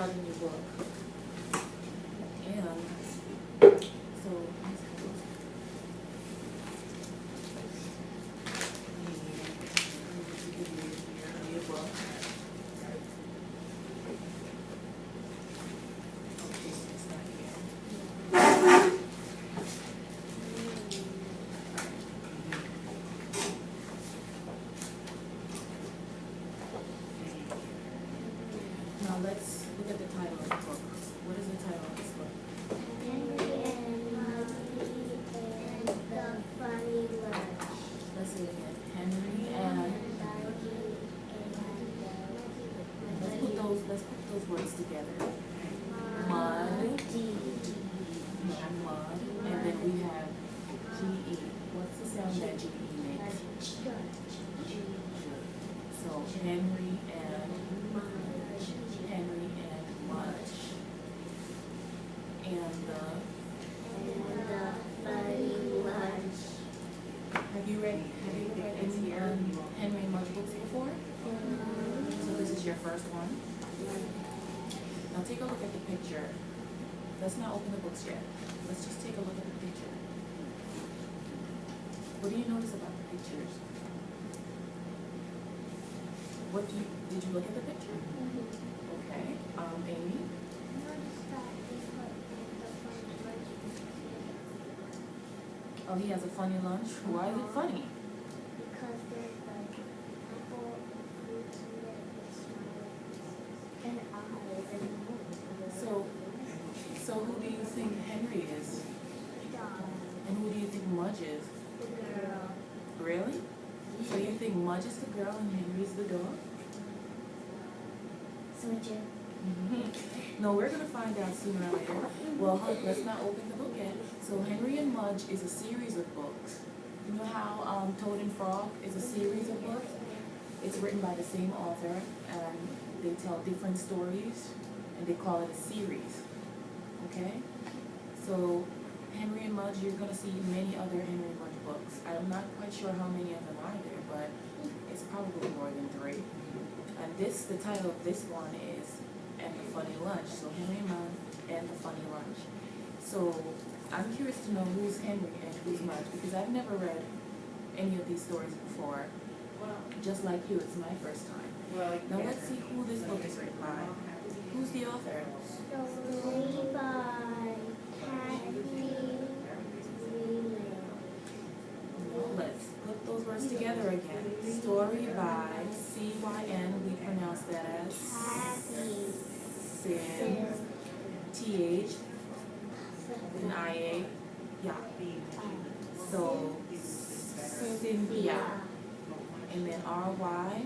start a new book. And so your book. Okay, it's not here. Now let's look at the title of the book. What is the title of this book? Henry and Muddy and the Funny Lunch. Let's see it again. Henry and let's put those words together. Mud, mud, and then we have GE. What's the sound that GE makes? So Henry and Mudge. And the Funny Lunch. have you read any Henry and Mudge books before? So this is your first one. Now take a look at the picture. Let's not open the books yet. Let's just take a look at the picture. What do you notice about the pictures? Did you look at the picture? Okay. Amy? Oh, he has a funny lunch. Why is it funny? Because there's like apple, fruits in it, and eyes and So who do you think Henry is? dog. And who do you think Mudge is? The girl. Really? So you think Mudge is the girl and Henry's the dog? Switcher. No, we're going to find out sooner or later. Well, let's not open the book yet. So Henry and Mudge is a series of books. You know how Toad and Frog is a series of books? It's written by the same author, and they tell different stories, and they call it a series. Okay? So Henry and Mudge, you're going to see many other Henry and Mudge books. I'm not quite sure how many of them are there, but it's probably more than 3. And the title of this one is And the Funny Lunch. So Henry and Mudge and the Funny Lunch. So I'm curious to know who's Henry and who's Mudge, because I've never read any of these stories before. Just like you, it's my first time. Now let's see who this book is written by. Who's the author? Story by Kathy Freeman. Let's put those words together again. Story by C-Y-N, we pronounce that as Kathy. Sin, T-H, and I-A, yeah. So, Cynthia, and then R-Y,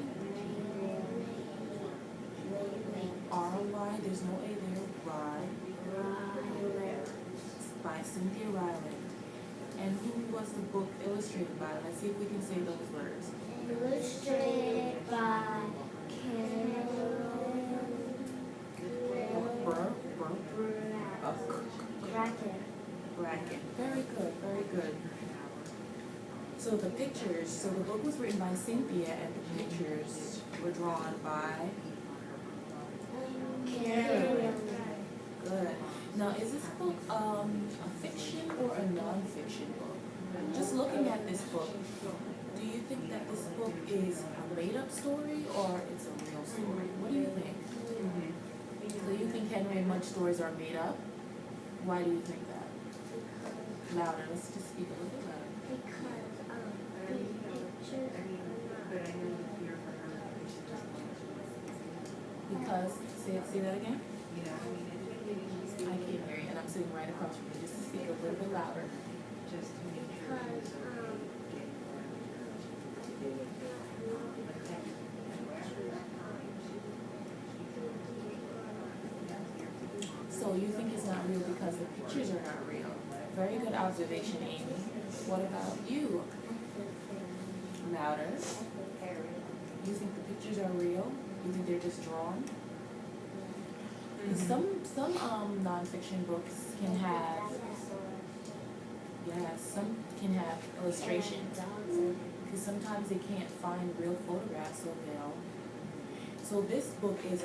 R-Y, there's no A there, Y, by Cynthia Ryland. And who was the book illustrated by? Let's see if we can say those words. Illustrated by Carolyn Bracken. Very good, very good. So the book was written by Cynthia, and the pictures were drawn by Carolyn. Good. Now, is this book a fiction or a non-fiction book? Just looking at this book, do you think that this book is a made-up story or it's a real story? What do you think? Do you think Henry and Mudge stories are made up? Why do you think that? Louder. Let's just speak a little bit louder. Because the pictures are not. Because say that again. I can't hear you, and I'm sitting right across from you. Just speak a little bit louder. So you think it's not real because the pictures are not real. Very good observation, Amy. What about you? Louder. You think the pictures are real? You think they're just drawn? Some nonfiction books can have some can have illustrations because sometimes they can't find real photographs, so this book is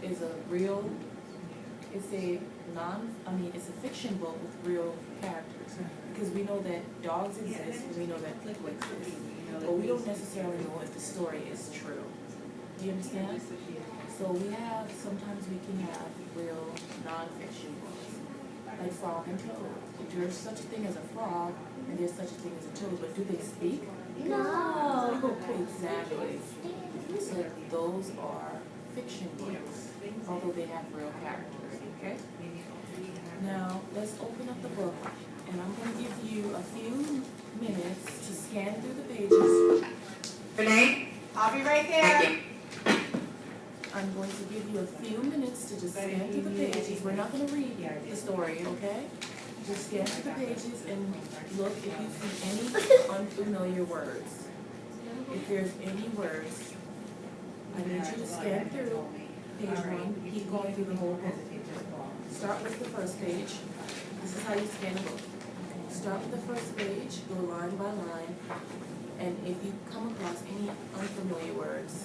is a real, it's a fiction book with real characters. Because we know that dogs exist and we know that people exist. But we don't necessarily know if the story is true. Do you understand? So sometimes we can have real non-fiction books, like Frog and Toad. There's such a thing as a frog and there's such a thing as a toad, but do they speak? No. Exactly. So those are fiction books, although they have real characters, okay? Now, let's open up the book, and I'm going to give you a few minutes to scan through the pages. Renee, I'll be right there. I'm going to give you a few minutes to just scan through the pages. We're not going to read the story, okay? Just scan through the pages and look if you see any unfamiliar words. If there's any words, I need you to scan through page 1. Keep going through the whole book. Start with the first page. This is how you scan a book. Start with the first page, go line by line, and if you come across any unfamiliar words,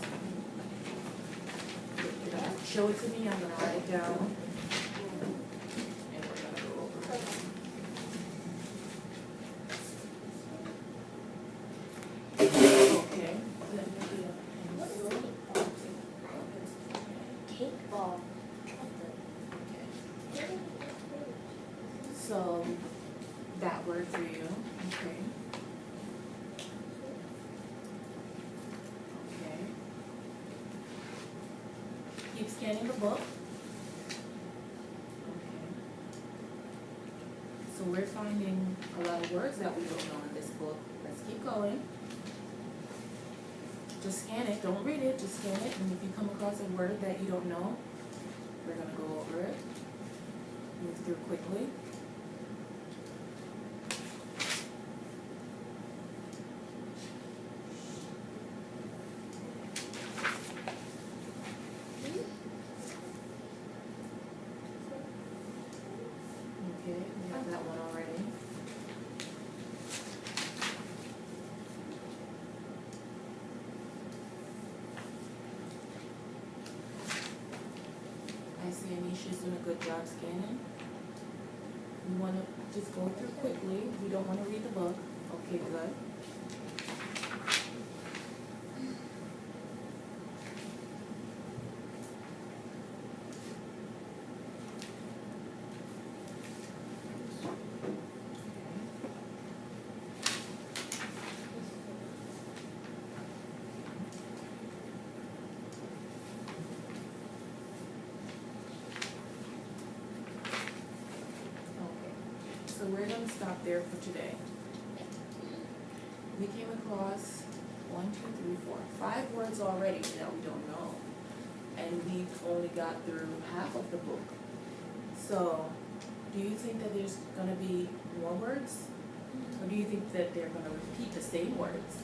show it to me, I'm going to write it down. And we're going to go over it. Okay. Cake ball. So, that word for you, okay. Okay. Keep scanning the book. Okay. So we're finding a lot of words that we don't know in this book. Let's keep going. Just scan it, don't read it, just scan it, and if you come across a word that you don't know, we're gonna go over it. Move through quickly. Okay, we have that one already. I see Anisha's doing a good job scanning. We want to just go through quickly. We don't want to read the book. Okay, good. So we're going to stop there for today. We came across 5 words already that we don't know. And we've only got through half of the book. So, do you think that there's going to be more words? Or do you think that they're going to repeat the same words?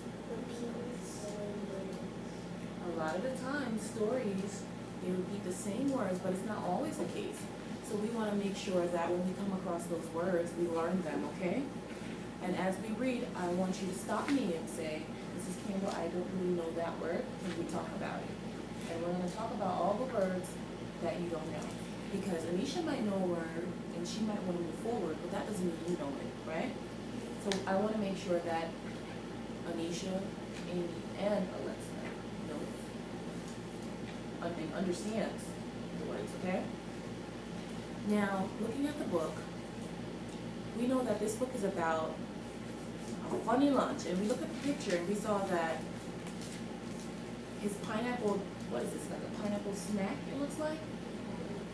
A lot of the time, stories, they repeat the same words, but it's not always the case. So we want to make sure that when we come across those words, we learn them, okay? And as we read, I want you to stop me and say, Mrs. Campbell, I don't really know that word. Can we talk about it? And we're going to talk about all the words that you don't know. Because Anisha might know a word, and she might want to move forward, but that doesn't mean you know it, right? So I want to make sure that Anisha, Amy, and Alexa knows and understands the words, okay? Now, looking at the book, we know that this book is about a funny lunch, and we look at the picture and we saw that his pineapple, what is this, like a pineapple snack it looks like?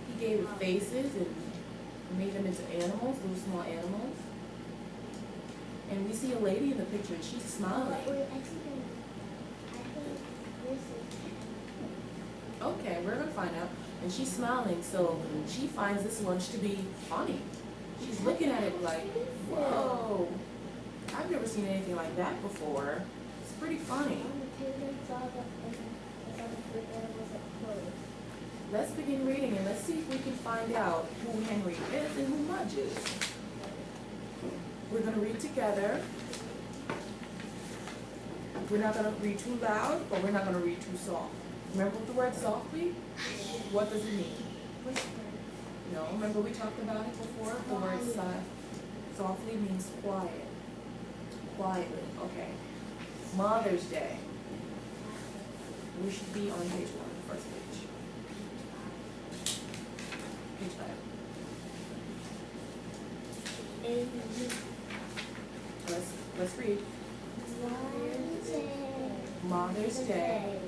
He gave it faces and made them into animals, little small animals. And we see a lady in the picture and she's smiling. Okay, we're gonna find out. And she's smiling, so she finds this lunch to be funny. She's looking at it like, whoa, I've never seen anything like that before. It's pretty funny. Let's begin reading and let's see if we can find out who Henry is and who Mudge is. We're gonna read together. We're not gonna read too loud, but we're not gonna read too soft. Remember the word softly? What does it mean? No, remember we talked about it before? The word softly means quiet. Quietly, okay. Mother's Day. We should be on page 1, the first page. Page 5. Let's read. Mother's Day.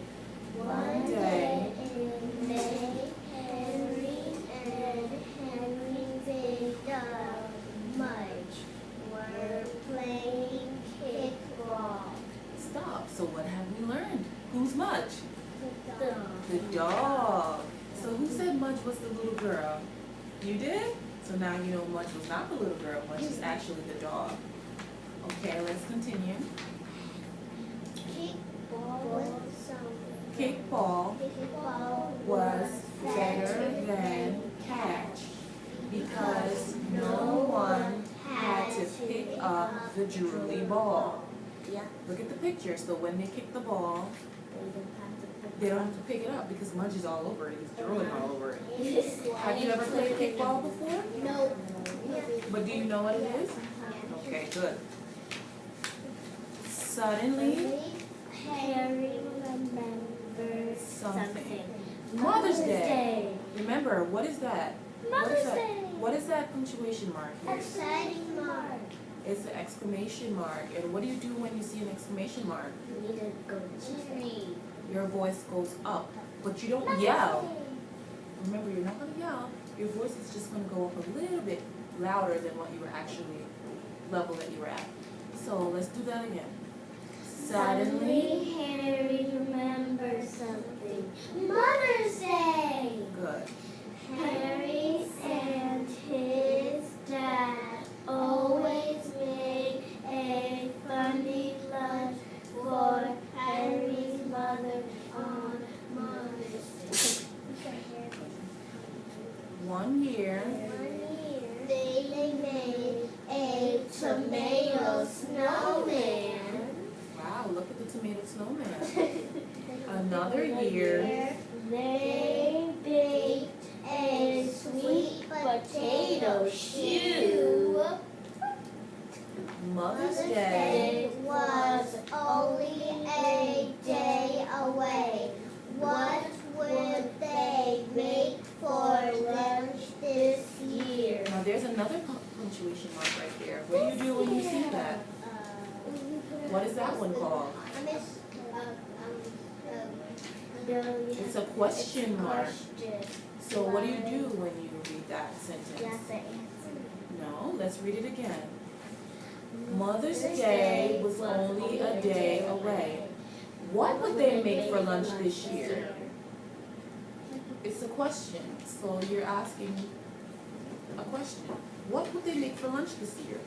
One day. in May, Henry and Henry's dog Mudge were playing kickball. Stop. So what have we learned? Who's Mudge? The dog. The dog. So who said Mudge was the little girl? You did? So now you know Mudge was not the little girl. Mudge is actually the dog. Okay, let's continue. Kickball was better than catch because no one had to pick up the drooly ball. Yeah. Look at the picture. So when they kick the ball, they don't have to pick it up because Mudge is all over it. He's drooling all over it. Have you ever played kickball before? No. But do you know what it is? Okay, good. Suddenly, Harry remembers something. Mother's Day. Remember, what is that? Mother's Day. What is that punctuation mark here? Exciting mark. It's an exclamation mark. And what do you do when you see an exclamation mark? We need to go to the tree. Your voice goes up, but you don't yell. Remember, you're not going to yell. Your voice is just going to go up a little bit louder than what you were actually, level that you were at. So let's do that again. Suddenly, Harry remembers something. Mother's Day! good. Harry and his dad always made a funny lunch for Harry's mother on Mother's Day. One year, They made a tomato snowman. wow, look at the tomato snowman. Another year, They baked a sweet potato shoe. Mother's Day, was only a day away. What would they make for lunch this year? now there's another punctuation mark right there. What do you do when you see that? What is that one called? It's a question mark. So what do you do when you read that sentence? No, let's read it again. Mother's Day was only a day away. What would they make for lunch this year? It's a question. So you're asking a question. What would they make for lunch this year?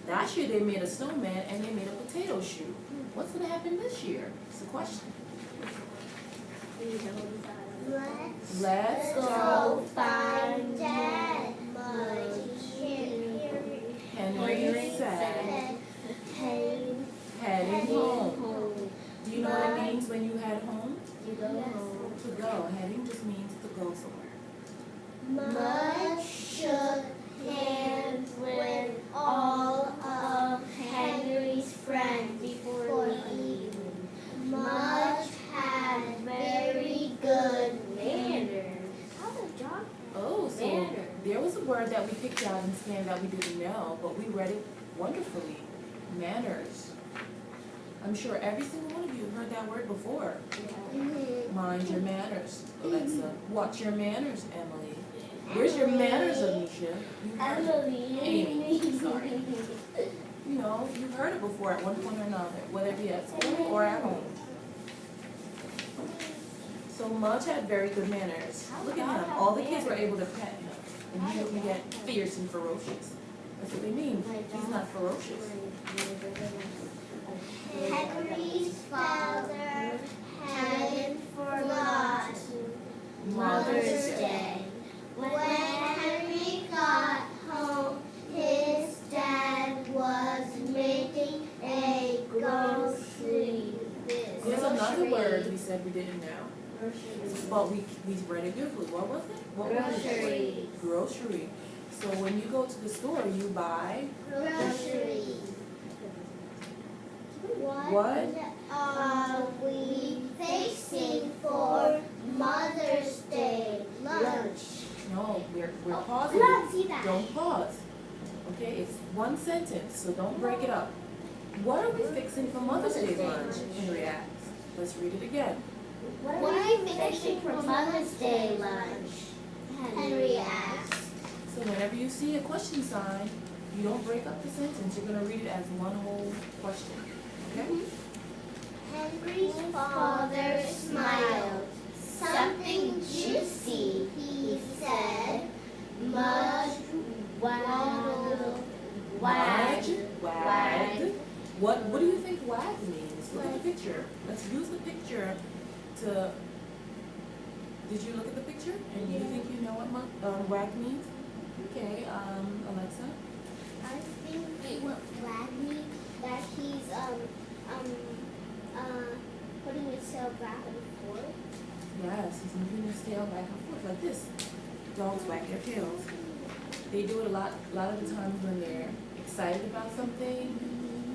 Last year they made a snowman and they made a potato shoe. What's going to happen this year? It's a question. Let's Go find Dad. Henry said, heading home. Do you know what it means when you head home? To go. Heading just means to go somewhere. Mudge shook hands with all of Henry's friends before leaving. Mudge had very good manners. Oh, so there was a word that we picked out and scanned that we didn't know, but we read it wonderfully. Manners. I'm sure every single one of you heard that word before. Mind your manners, Alexa. Watch your manners, Emily. Where's your manners, Anisha? You heard it. Amy, sorry. You know, you've heard it before at one point or another, whether it be at school or at home. So Mudge had very good manners. Look at him. All the kids were able to pet him. And he didn't get fierce and ferocious. That's what they mean. He's not ferocious. Henry's father hadn't forgotten Mother's Day. When Henry got home, his dad was making a grocery. There's another word we said we didn't know. But we read it beautifully. What was it? What was it? Groceries. Grocery. So when you go to the store, you buy Groceries. What are we fixing for Mother's Day lunch? No, we're pausing. Let's see that. Don't pause. Okay, it's one sentence, so don't break it up. What are we fixing for Mother's Day lunch? Henry asks. Let's read it again. What are we fixing for Mother's Day lunch? Henry asked. So whenever you see a question sign, you don't break up the sentence. You're going to read it as one whole question. Okay? Henry's father smiled. Something juicy, he said. Mudge wagged. Wag. What do you think wag means? Look at the picture. Let's use the picture to. Did you look at the picture? And you think you know what wag means? Okay, Alexa. I think what wag means that he's putting his tail back and forth. Yes, he's moving his tail back and forth like this. Dogs wag their tails. They do it a lot of the times when they're excited about something,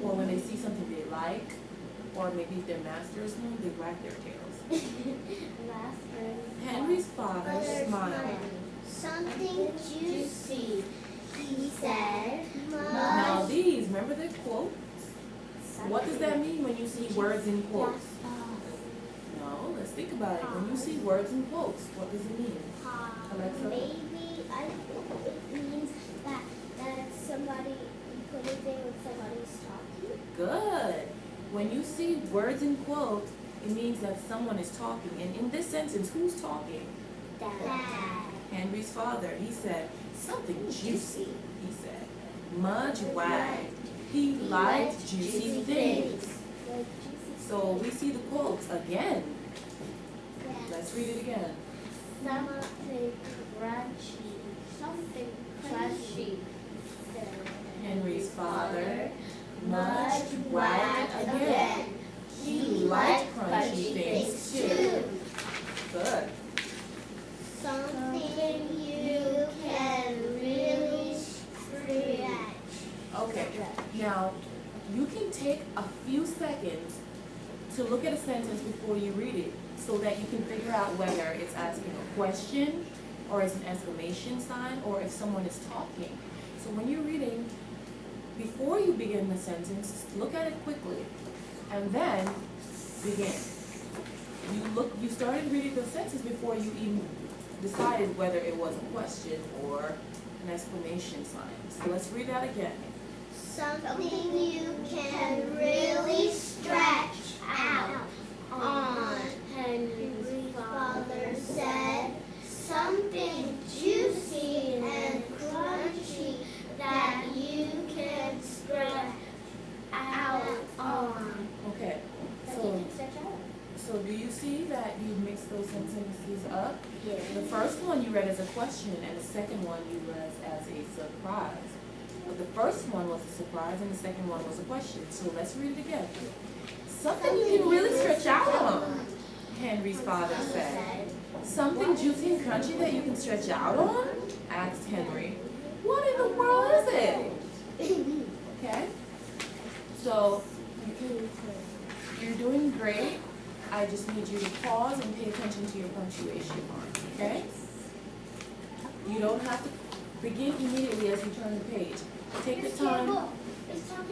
or when they see something they like, or maybe if their master is home, they wag their tails. Henry's father smiled. Something juicy, he said. Now these, remember the quotes? What does that mean when you see words in quotes? No, let's think about it. When you see words in quotes, what does it mean? Alexa? Maybe I think it means that somebody, you put it there when somebody's talking. Good. When you see words in quotes, it means that someone is talking. And in this sentence, who's talking? Dad. Henry's father. He said, something juicy, he said. Mudge wagged. He liked juicy things. So we see the quotes again. Let's read it again. Something crunchy. Something crunchy. Henry's father. Mudge wagged again. He liked crunchy things too. Good. Something you can really stretch. Okay. Now, you can take a few seconds to look at a sentence before you read it so that you can figure out whether it's asking a question or it's an exclamation sign or if someone is talking. So when you're reading, before you begin the sentence, look at it quickly and then begin. You started reading the sentence before you even decided whether it was a question or an exclamation sign. So let's read that again. Something you can really stretch out on, Henry's father said. Something juicy and crunchy that you can stretch out on. Okay. So do you see that you mix those sentences up? Yeah. The first one you read as a question and the second one you read as a surprise. But the first one was a surprise and the second one was a question. So let's read it again. Something you can really stretch out on, Henry's father said. Something juicy and crunchy that you can stretch out on? Asked Henry. What in the world is it? Okay? So, you're doing great. I just need you to pause and pay attention to your punctuation mark, okay? You don't have to begin immediately as you turn the page. Take the time. It's talking